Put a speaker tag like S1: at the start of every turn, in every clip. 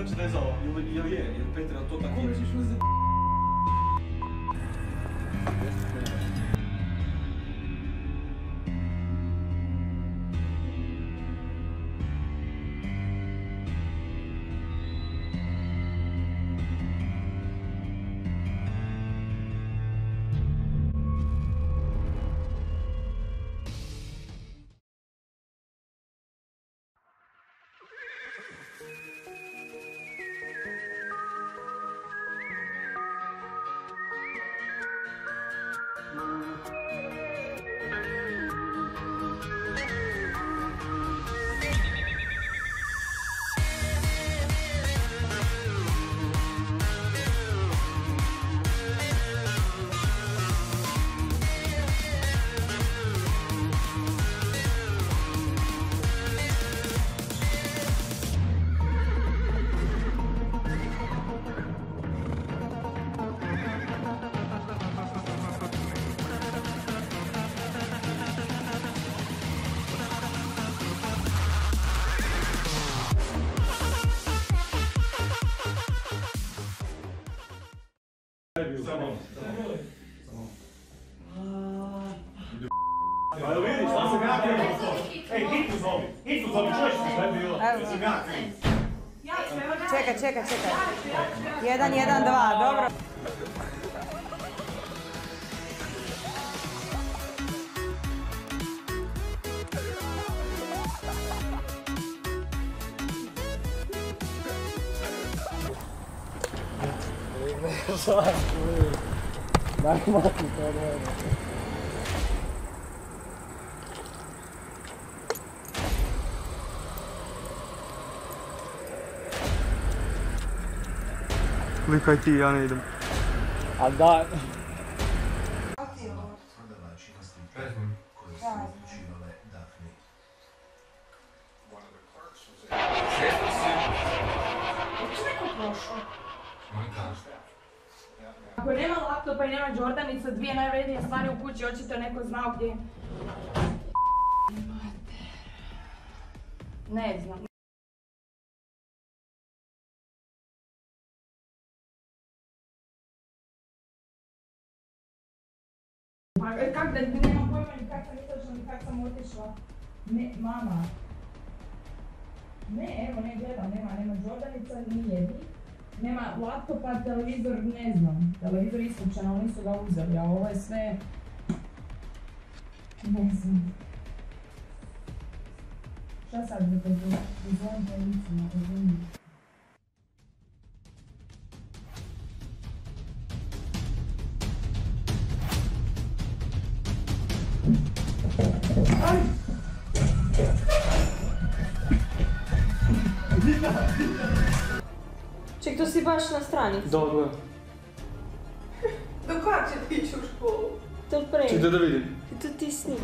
S1: znači da je za ovo, ili je, jer Petra to tako je.
S2: Pa da vidiš, šta sam ja krenuo s tobom? Ej, hitnu zovi, čuješ mi šta je bilo? Šta sam ja krenuo?
S3: Čekaj. 1, 1, 2, dobro.
S4: Daj mati to odvojeno.
S1: Klikaj ti, ja ne idem.
S4: A da...
S3: Ako nema laptopa i nema Jordanica, dvije najvrednije stvari u kući, očito neko znao gdje. Ne znam. Kak da nemam pojma ni kak sam izašla ni kak sam otišla. Ne, mama. Ne, evo ne gledam, nema Jordanica ni jedni. Nema laptopa, televizor ne znam. Televizor isključen, ali nisu ga uzeli, a ovo je sve... Ne znam. Šta sad da te izvojim policima, razumijem?
S5: Ček, to si baš na stranici?
S1: Da.
S5: Do kada će ti ići u školu? To pre.
S1: Ček da vidim.
S5: To ti snimaš.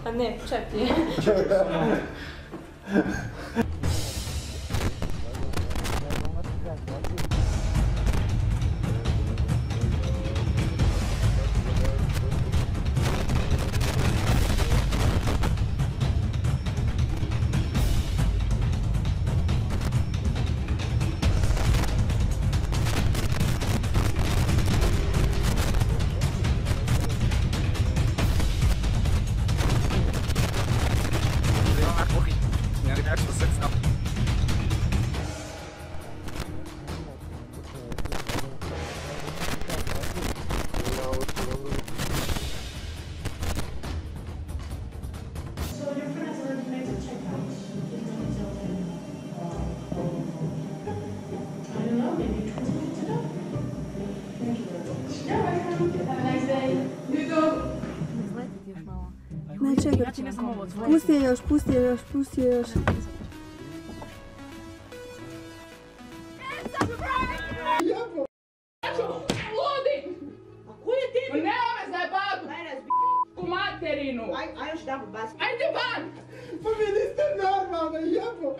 S5: A ne, čekaj.
S6: Ne, čekaj. Pusti je još.
S3: Ludi! A ko je ti? Pa nema me zajebati! U materinu! Ajde još jedan bas. Ajde van!
S4: Pa vi niste normalni, jebo!